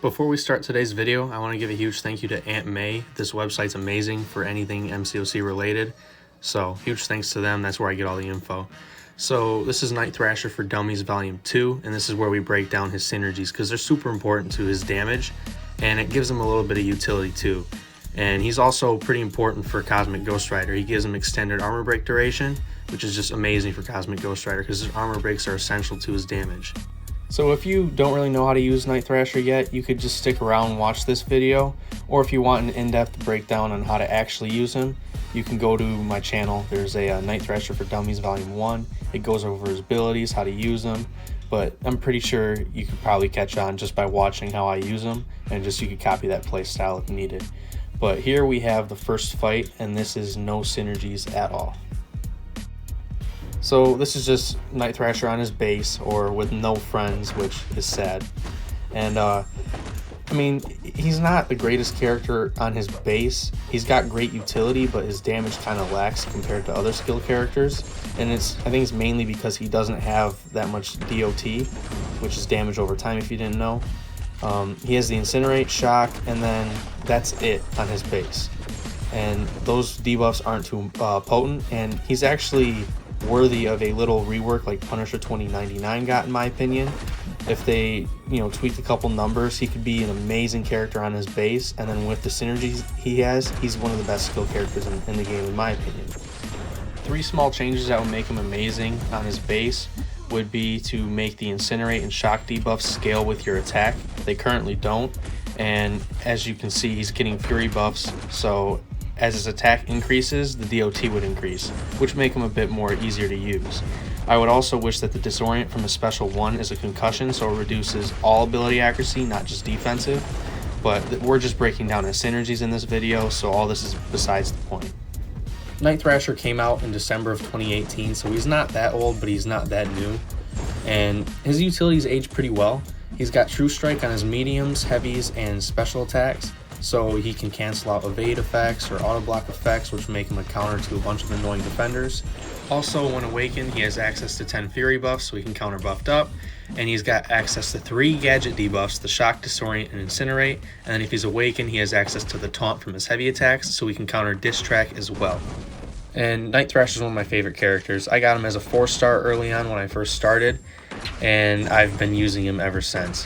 Before we start today's video, I want to give a huge thank you to Aunt May. This website's amazing for anything MCOC related. So huge thanks to them. That's where I get all the info. So this is Night Thrasher for Dummies Volume 2, and this is where we break down his synergies because they're super important to his damage, and it gives him a little bit of utility too. And he's also pretty important for Cosmic Ghost Rider. He gives him extended armor break duration, which is just amazing for Cosmic Ghost Rider because his armor breaks are essential to his damage. So if you don't really know how to use Night Thrasher yet, you could just stick around and watch this video, or if you want an in-depth breakdown on how to actually use him, you can go to my channel. There's a Night Thrasher for Dummies Volume 1. It goes over his abilities, how to use them, but I'm pretty sure you could probably catch on just by watching how I use them, and just you could copy that play style if needed. But here we have the first fight, and this is no synergies at all. So this is just Night Thrasher on his base, or with no friends, which is sad. And I mean, he's not the greatest character on his base. He's got great utility, but his damage kind of lacks compared to other skill characters. And I think it's mainly because he doesn't have that much DOT, which is damage over time if you didn't know. He has the Incinerate, Shock, and then that's it on his base. And those debuffs aren't too potent, and he's actually worthy of a little rework like Punisher 2099 got, in my opinion. If they, tweaked a couple numbers, he could be an amazing character on his base, and then with the synergies he has, he's one of the best skill characters in the game, in my opinion. 3 small changes that would make him amazing on his base would be to make the Incinerate and Shock debuffs scale with your attack. They currently don't, and as you can see, he's getting Fury buffs, so as his attack increases, the DOT would increase, which make him a bit more easier to use. I would also wish that the Disorient from his Special 1 is a concussion, so it reduces all ability accuracy, not just defensive. But we're just breaking down his synergies in this video, so all this is besides the point. Night Thrasher came out in December of 2018, so he's not that old, but he's not that new. And his utilities age pretty well. He's got True Strike on his mediums, heavies, and special attacks, so he can cancel out evade effects or auto block effects, which make him a counter to a bunch of annoying defenders. Also, when awakened, he has access to 10 Fury buffs, so he can counter buffed up, and he's got access to 3 gadget debuffs, the Shock, Disorient, and Incinerate, and then if he's awakened, he has access to the Taunt from his heavy attacks, so he can counter Diss Track as well. And Night Thrasher is one of my favorite characters. I got him as a 4-star early on when I first started, and I've been using him ever since.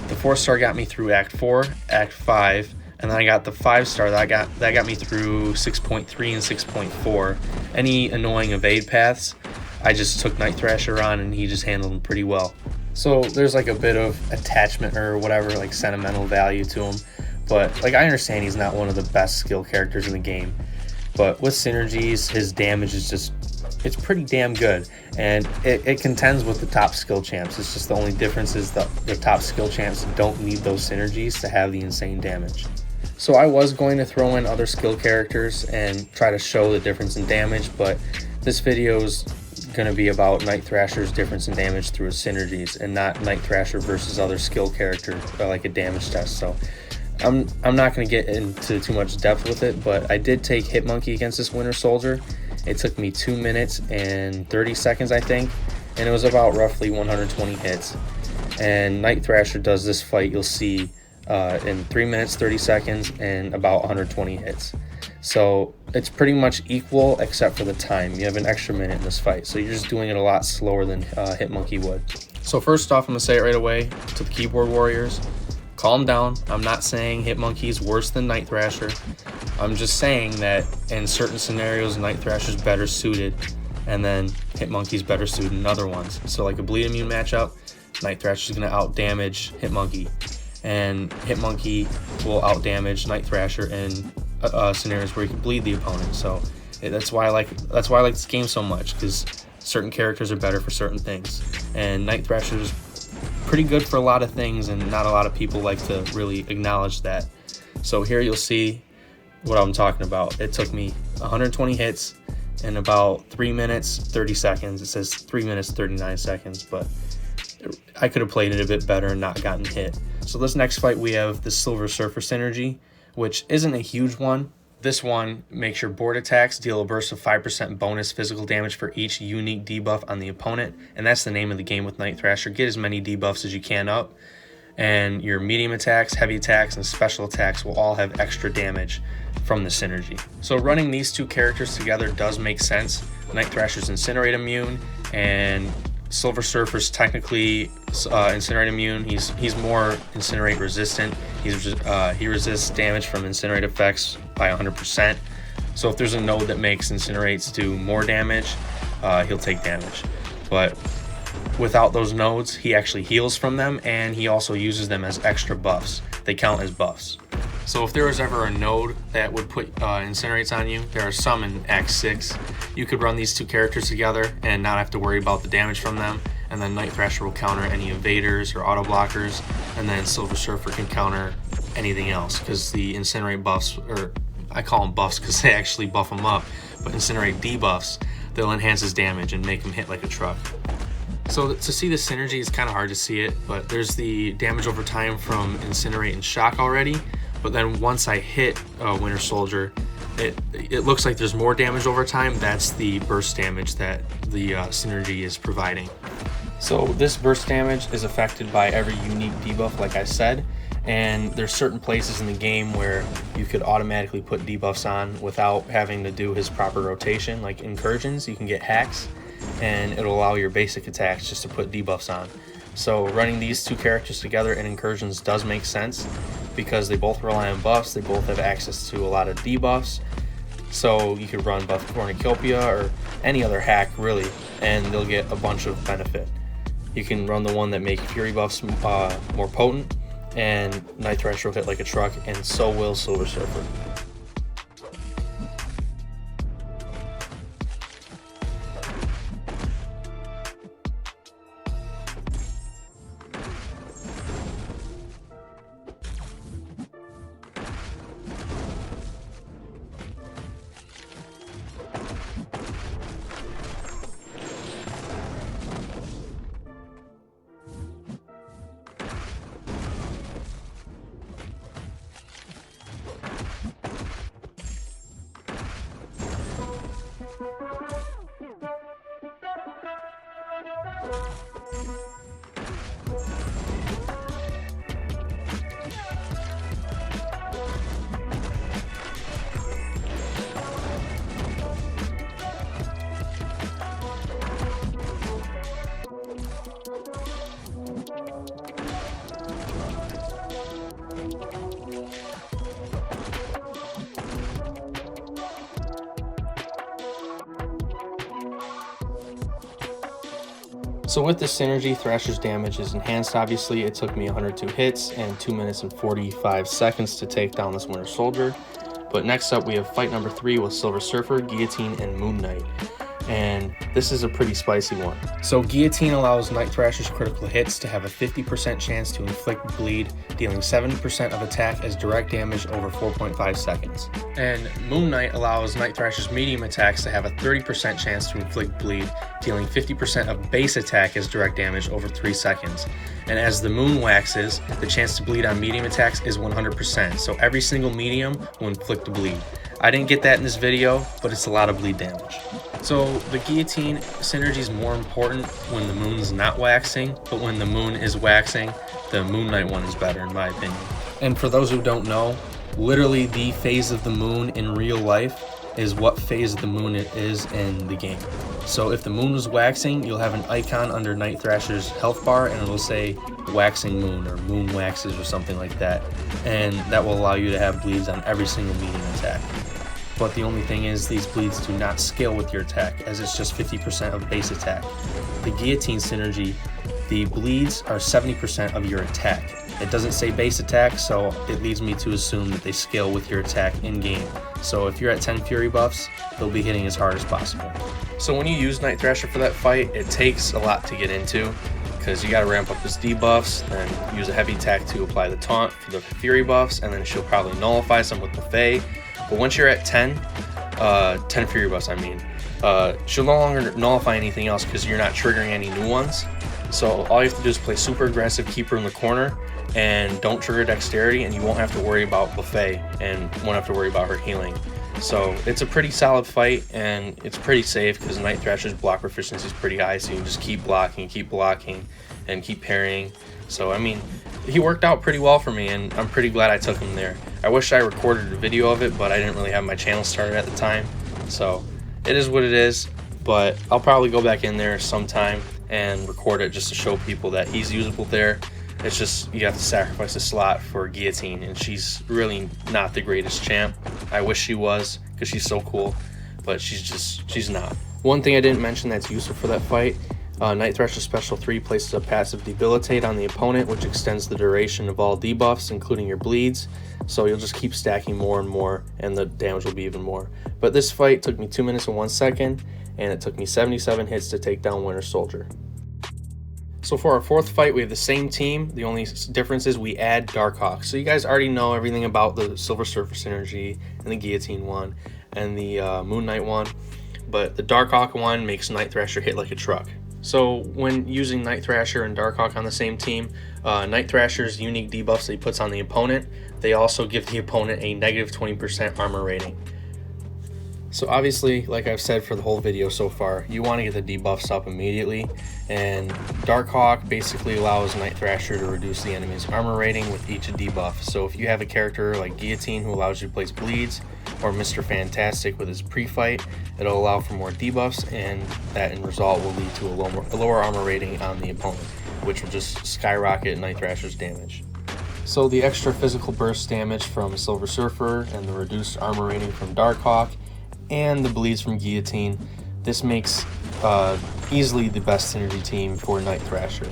The 4-star got me through Act 4, Act 5, and then I got the 5-star that got me through 6.3 and 6.4. Any annoying evade paths, I just took Night Thrasher on, and he just handled them pretty well. So there's like a bit of attachment or whatever, like sentimental value to him, but like I understand he's not one of the best skill characters in the game. But with synergies, his damage is it's pretty damn good, and it contends with the top skill champs. It's just the only difference is the top skill champs don't need those synergies to have the insane damage. So I was going to throw in other skill characters and try to show the difference in damage, but this video is going to be about Night Thrasher's difference in damage through his synergies, and not Night Thrasher versus other skill character like a damage test. So I'm not going to get into too much depth with it, but I did take Hitmonkey against this Winter Soldier. It took me 2 minutes and 30 seconds, I think, and it was about roughly 120 hits. And Night Thrasher does this fight, you'll see, in 3 minutes 30 seconds and about 120 hits. So it's pretty much equal except for the time. You have an extra minute in this fight, so you're just doing it a lot slower than Hitmonkey would. So first off, I'm going to say it right away to the keyboard warriors. Calm down. I'm not saying Hitmonkey is worse than Night Thrasher. I'm just saying that in certain scenarios, Night Thrasher's better suited, and then Hitmonkey's better suited in other ones. So like a bleed immune matchup, Night Thrasher's going to out-damage Hitmonkey, and Hitmonkey will out-damage Night Thrasher in scenarios where he can bleed the opponent. So that's why I like this game so much, because certain characters are better for certain things, and Night Thrasher's pretty good for a lot of things, and not a lot of people like to really acknowledge that. So here you'll see what I'm talking about. It took me 120 hits in about 3 minutes 30 seconds. It says 3 minutes 39 seconds, but I could have played it a bit better and not gotten hit. So this next fight, we have the Silver Surfer synergy, which isn't a huge one. This one makes your board attacks deal a burst of 5% bonus physical damage for each unique debuff on the opponent, and that's the name of the game with Night Thrasher. Get as many debuffs as you can up, and your medium attacks, heavy attacks, and special attacks will all have extra damage from the synergy. So running these two characters together does make sense. Night Thrasher's Incinerate immune, and Silver Surfer's technically Incinerate immune. He's more Incinerate resistant. He resists damage from Incinerate effects by 100%. So if there's a node that makes Incinerates do more damage, he'll take damage. But without those nodes, he actually heals from them, and he also uses them as extra buffs. They count as buffs. So if there was ever a node that would put Incinerates on you, there are some in Act 6. You could run these two characters together and not have to worry about the damage from them, and then Night Thrasher will counter any evaders or auto blockers, and then Silver Surfer can counter anything else, because the Incinerate buffs, or I call them buffs because they actually buff them up, but Incinerate debuffs, they'll enhance his damage and make him hit like a truck. So to see the synergy, it's kind of hard to see it, but there's the damage over time from Incinerate and Shock already. But then once I hit Winter Soldier, it looks like there's more damage over time. That's the burst damage that the synergy is providing. So this burst damage is affected by every unique debuff, like I said, and there's certain places in the game where you could automatically put debuffs on without having to do his proper rotation. Like incursions, you can get hacks, and it'll allow your basic attacks just to put debuffs on. So running these two characters together in incursions does make sense, because they both rely on buffs, they both have access to a lot of debuffs. So you could run buff Cornucopia or any other hack really, and they'll get a bunch of benefit. You can run the one that make Fury buffs more potent, and Night Thrasher will hit like a truck, and so will Silver Surfer. So with this synergy, Thrasher's damage is enhanced. Obviously, it took me 102 hits and 2 minutes and 45 seconds to take down this Winter Soldier. But next up, we have fight number 3 with Silver Surfer, Guillotine, and Moon Knight. And this is a pretty spicy one. So Guillotine allows Night Thrasher's critical hits to have a 50% chance to inflict bleed, dealing 70% of attack as direct damage over 4.5 seconds. And Moon Knight allows Night Thrasher's medium attacks to have a 30% chance to inflict bleed, dealing 50% of base attack as direct damage over 3 seconds. And as the moon waxes, the chance to bleed on medium attacks is 100%, so every single medium will inflict a bleed. I didn't get that in this video, but it's a lot of bleed damage. So the Guillotine synergy is more important when the moon's not waxing, but when the moon is waxing, the Moon Knight one is better in my opinion. And for those who don't know, literally the phase of the moon in real life is what phase of the moon it is in the game. So if the moon was waxing, you'll have an icon under Night Thrasher's health bar, and it'll say waxing moon or moon waxes or something like that. And that will allow you to have bleeds on every single medium attack. But the only thing is, these bleeds do not scale with your attack, as it's just 50% of base attack. The Guillotine synergy, the bleeds are 70% of your attack. It doesn't say base attack, so it leads me to assume that they scale with your attack in-game. So if you're at 10 Fury buffs, they'll be hitting as hard as possible. So when you use Night Thrasher for that fight, it takes a lot to get into, because you gotta ramp up his debuffs, then use a heavy attack to apply the taunt for the Fury buffs, and then she'll probably nullify some with Buffet. But once you're at 10 Fury buffs, she'll no longer nullify anything else because you're not triggering any new ones. So all you have to do is play super aggressive, keep her in the corner, and don't trigger dexterity, and you won't have to worry about Buffet and won't have to worry about her healing. So it's a pretty solid fight, and it's pretty safe because Night Thrasher's block proficiency is pretty high, so you can just keep blocking, and keep parrying. So I mean, he worked out pretty well for me, and I'm pretty glad I took him there. I wish I recorded a video of it, but I didn't really have my channel started at the time, so it is what it is. But I'll probably go back in there sometime and record it just to show people that he's usable there. It's just you have to sacrifice a slot for Guillotine, and she's really not the greatest champ. I wish she was, because she's so cool, but she's not. One thing I didn't mention that's useful for that fight, Night Thrasher Special 3 places a passive Debilitate on the opponent, which extends the duration of all debuffs, including your bleeds, so you'll just keep stacking more and more, and the damage will be even more. But this fight took me 2 minutes and 1 second, and it took me 77 hits to take down Winter Soldier. So for our fourth fight, we have the same team. The only difference is we add Darkhawk. So you guys already know everything about the Silver Surfer synergy and the Guillotine one and the Moon Knight one, but the Darkhawk one makes Night Thrasher hit like a truck. So when using Night Thrasher and Darkhawk on the same team, Night Thrasher's unique debuffs that he puts on the opponent, they also give the opponent a negative 20% armor rating. So obviously, like I've said for the whole video so far, you want to get the debuffs up immediately, and Darkhawk basically allows Night Thrasher to reduce the enemy's armor rating with each debuff. So if you have a character like Guillotine who allows you to place bleeds, or Mr. Fantastic with his pre-fight, it'll allow for more debuffs, and that in result will lead to a lower armor rating on the opponent, which will just skyrocket Night Thrasher's damage. So the extra physical burst damage from Silver Surfer and the reduced armor rating from Darkhawk and the bleeds from Guillotine, this makes easily the best synergy team for Night Thrasher.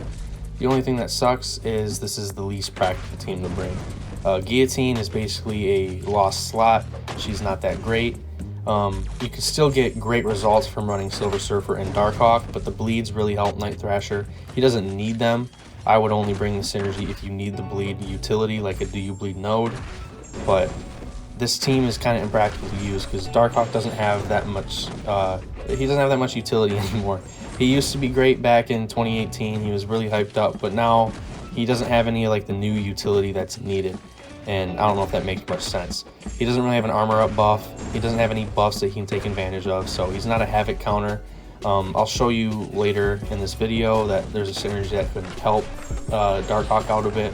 The only thing that sucks is this is the least practical team to bring. Guillotine is basically a lost slot. She's not that great. You can still get great results from running Silver Surfer and Darkhawk, but the bleeds really help Night Thrasher. He doesn't need them. I would only bring the synergy if you need the bleed utility, like a Do You Bleed node, but this team is kind of impractical to use because Darkhawk doesn't have that much he doesn't have that much utility anymore. He used to be great back in 2018. He was really hyped up, but now he doesn't have any like the new utility that's needed, and I don't know if that makes much sense. He doesn't really have an armor up buff. He doesn't have any buffs that he can take advantage of, so he's not a havoc counter. I'll show you later in this video that there's a synergy that could help Darkhawk out a bit,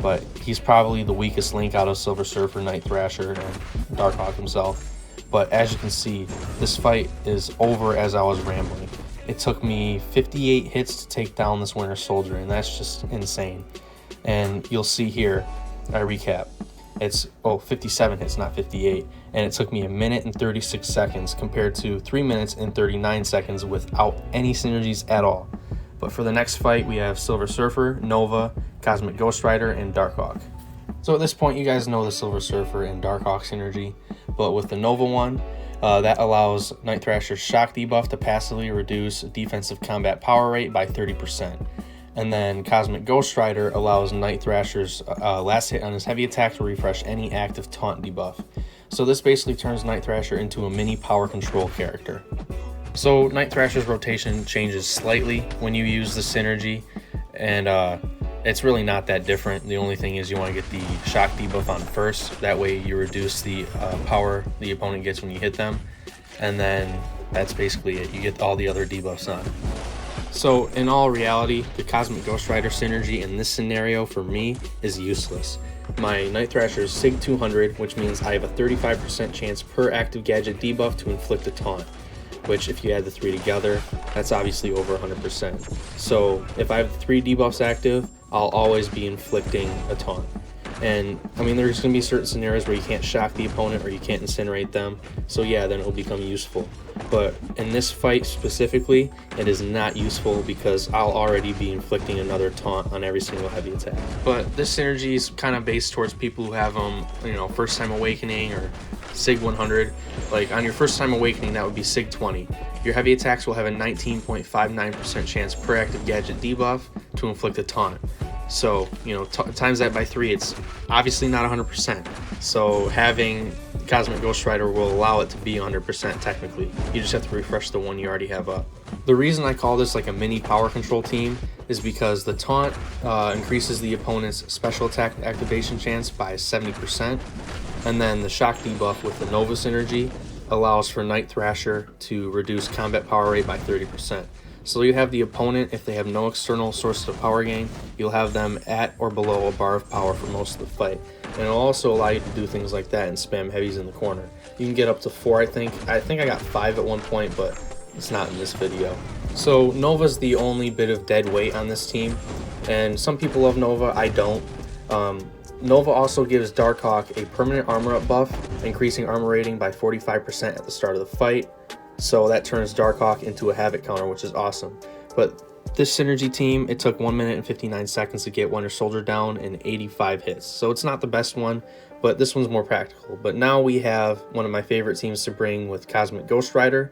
but he's probably the weakest link out of Silver Surfer, Night Thrasher, and Darkhawk himself. But as you can see, this fight is over as I was rambling. It took me 58 hits to take down this Winter Soldier, and that's just insane. And you'll see here, I recap, it's 57 hits, not 58, and it took me 1 minute and 36 seconds compared to 3 minutes and 39 seconds without any synergies at all. But for the next fight, we have Silver Surfer, Nova, Cosmic Ghost Rider, and Darkhawk. So at this point, you guys know the Silver Surfer and Darkhawk synergy, but with the Nova one, that allows Night Thrasher's shock debuff to passively reduce defensive combat power rate by 30%. And then Cosmic Ghost Rider allows Night Thrasher's last hit on his heavy attack to refresh any active taunt debuff. So this basically turns Night Thrasher into a mini power control character. So Night Thrasher's rotation changes slightly when you use the synergy, and it's really not that different. The only thing is you want to get the shock debuff on first. That way you reduce the power the opponent gets when you hit them, and then that's basically it. You get all the other debuffs on. So in all reality, the Cosmic Ghost Rider synergy in this scenario for me is useless. My Night Thrasher is Sig 200, which means I have a 35% chance per active gadget debuff to inflict a taunt, which if you add the three together, that's obviously over 100%. So if I have 3 debuffs active, I'll always be inflicting a taunt. And I mean, there's going to be certain scenarios where you can't shock the opponent or you can't incinerate them, so yeah, then it'll become useful. But in this fight specifically, it is not useful because I'll already be inflicting another taunt on every single heavy attack. But this synergy is kind of based towards people who have first time awakening or Sig 100. Like on your first time awakening, that would be Sig 20. Your heavy attacks will have a 19.59% chance per active gadget debuff to inflict a taunt. So, times that by 3, it's obviously not 100%. So having Cosmic Ghost Rider will allow it to be 100% technically. You just have to refresh the one you already have up. The reason I call this like a mini power control team is because the taunt increases the opponent's special attack activation chance by 70%. And then the shock debuff with the Nova synergy allows for Night Thrasher to reduce combat power rate by 30%. So you have the opponent, if they have no external sources of power gain, you'll have them at or below a bar of power for most of the fight. And it'll also allow you to do things like that and spam heavies in the corner. You can get up to 4, I think. I think I got 5 at one point, but it's not in this video. So Nova's the only bit of dead weight on this team, and some people love Nova, I don't. Nova also gives Darkhawk a permanent armor up buff, increasing armor rating by 45% at the start of the fight. So that turns Darkhawk into a Havoc counter, which is awesome. But this synergy team, it took 1 minute and 59 seconds to get Winter Soldier down and 85 hits. So it's not the best one, but this one's more practical. But now we have one of my favorite teams to bring with Cosmic Ghost Rider.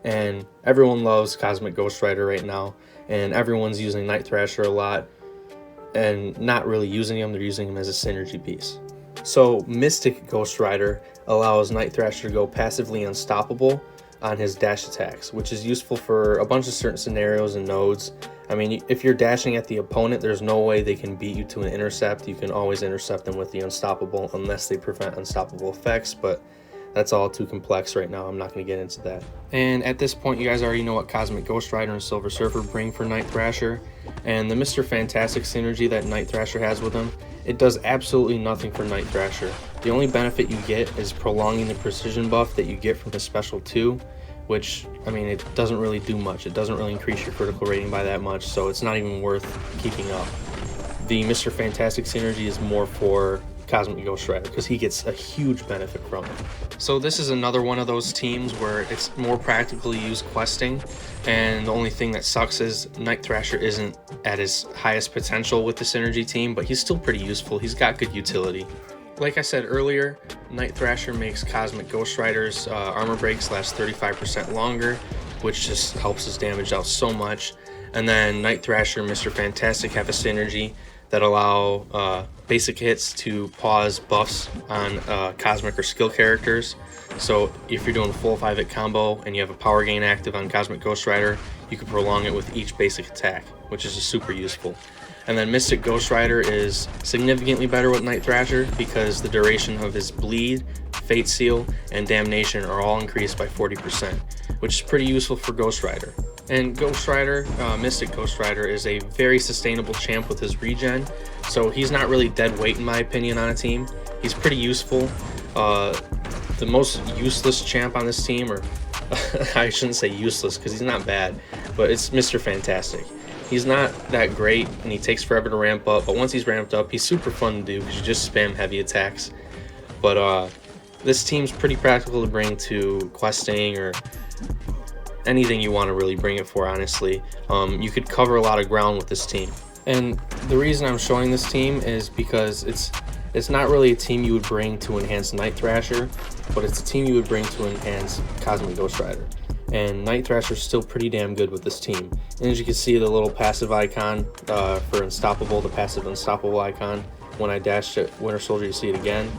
And everyone loves Cosmic Ghost Rider right now. And everyone's using Night Thrasher a lot. And not really using him, they're using him as a synergy piece. So Mystic Ghost Rider allows Night Thrasher to go passively unstoppable on his dash attacks, which is useful for a bunch of certain scenarios and nodes. I mean, if you're dashing at the opponent, there's no way they can beat you to an intercept. You can always intercept them with the unstoppable unless they prevent unstoppable effects, but that's all too complex right now. I'm not going to get into that. And at this point, you guys already know what Cosmic Ghost Rider and Silver Surfer bring for Night Thrasher. And the Mr. Fantastic synergy that Night Thrasher has with him, it does absolutely nothing for Night Thrasher. The only benefit you get is prolonging the precision buff that you get from his special 2, which, I mean, it doesn't really do much. It doesn't really increase your critical rating by that much, so it's not even worth keeping up. The Mr. Fantastic synergy is more for Cosmic Ghost Rider because he gets a huge benefit from it. So this is another one of those teams where it's more practically used questing, and the only thing that sucks is Night Thrasher isn't at his highest potential with the synergy team, but he's still pretty useful. He's got good utility. Like I said earlier, Night Thrasher makes Cosmic Ghost Rider's armor breaks last 35% longer, which just helps his damage out so much. And then Night Thrasher and Mr. Fantastic have a synergy that allow basic hits to pause buffs on Cosmic or skill characters. So if you're doing a full 5-hit combo and you have a power gain active on Cosmic Ghost Rider, you can prolong it with each basic attack, which is just super useful. And then Mystic Ghost Rider is significantly better with Night Thrasher because the duration of his Bleed, Fate Seal, and Damnation are all increased by 40%, which is pretty useful for Ghost Rider. And Ghost Rider, Mystic Ghost Rider, is a very sustainable champ with his regen, so he's not really dead weight in my opinion on a team. He's pretty useful. The most useless champ on this team, or I shouldn't say useless because he's not bad, but it's Mr. Fantastic. He's not that great and he takes forever to ramp up, but once he's ramped up, he's super fun to do because you just spam heavy attacks. But this team's pretty practical to bring to questing or anything you want to really bring it for, honestly. You could cover a lot of ground with this team. And the reason I'm showing this team is because it's not really a team you would bring to enhance Night Thrasher, but it's a team you would bring to enhance Cosmic Ghost Rider. And Night Thrasher's still pretty damn good with this team. And as you can see, the little passive icon for Unstoppable, the passive Unstoppable icon, when I dash at Winter Soldier, you see it again.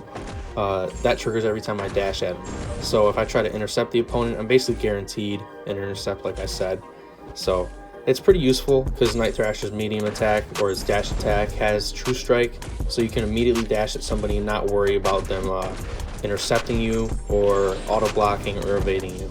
That triggers every time I dash at him. So if I try to intercept the opponent, I'm basically guaranteed an intercept, like I said. So it's pretty useful because Night Thrasher's medium attack or his dash attack has True Strike, so you can immediately dash at somebody and not worry about them intercepting you or auto blocking or evading you.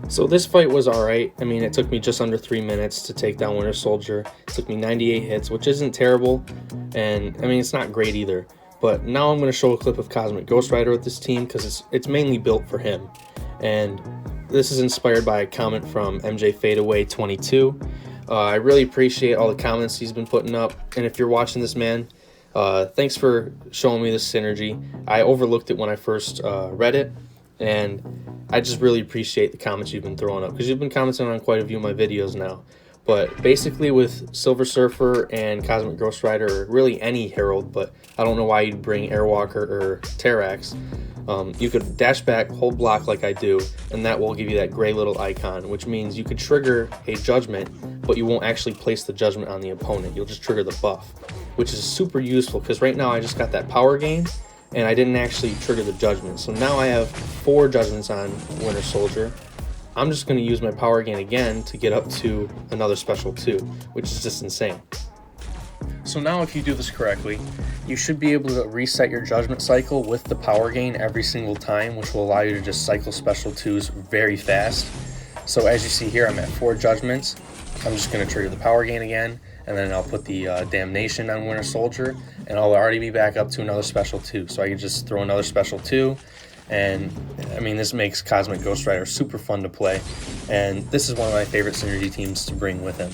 So this fight was alright. I mean, it took me just under 3 minutes to take down Winter Soldier. It took me 98 hits, which isn't terrible, and I mean, it's not great either. But now I'm going to show a clip of Cosmic Ghost Rider with this team because it's mainly built for him. And this is inspired by a comment from MJ Fadeaway 22. I really appreciate all the comments he's been putting up, and if you're watching this, man, thanks for showing me this synergy. I overlooked it when I first read it, and I just really appreciate the comments you've been throwing up because you've been commenting on quite a few of my videos now. But basically with Silver Surfer and Cosmic Ghost Rider, or really any Herald, but I don't know why you'd bring Airwalker or Terrax, you could dash back, hold block like I do, and that will give you that gray little icon, which means you could trigger a judgment, but you won't actually place the judgment on the opponent. You'll just trigger the buff, which is super useful because right now I just got that power gain, and I didn't actually trigger the judgment. So now I have 4 judgments on Winter Soldier. I'm just going to use my power gain again to get up to another special 2, which is just insane. So now if you do this correctly, you should be able to reset your judgment cycle with the power gain every single time, which will allow you to just cycle special 2s very fast. So as you see here, I'm at 4 judgments. I'm just going to trigger the power gain again, and then I'll put the Damnation on Winter Soldier, and I'll already be back up to another special 2. So I can just throw another special 2. And I mean, this makes Cosmic Ghost Rider super fun to play, and this is one of my favorite synergy teams to bring with him.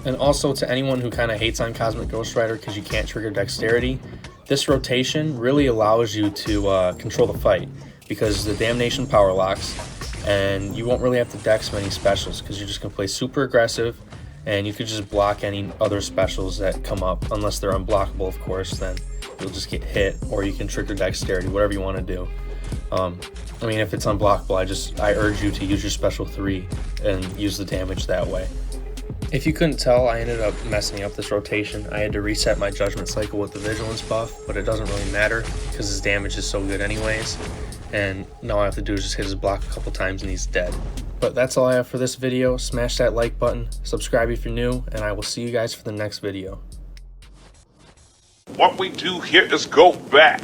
And also, to anyone who kind of hates on Cosmic Ghost Rider because you can't trigger Dexterity, this rotation really allows you to control the fight, because the Damnation power locks, and you won't really have to dex many specials because you're just going to play super aggressive, and you could just block any other specials that come up, unless they're unblockable, of course. Then you'll just get hit, or you can trigger Dexterity, whatever you want to do. I mean, if it's unblockable, I urge you to use your special 3 and use the damage that way. If you couldn't tell, I ended up messing up this rotation. I had to reset my judgment cycle with the vigilance buff, but it doesn't really matter because his damage is so good anyways. And now all I have to do is just hit his block a couple times and he's dead. But that's all I have for this video. Smash that like button, subscribe if you're new, and I will see you guys for the next video. What we do here is go back.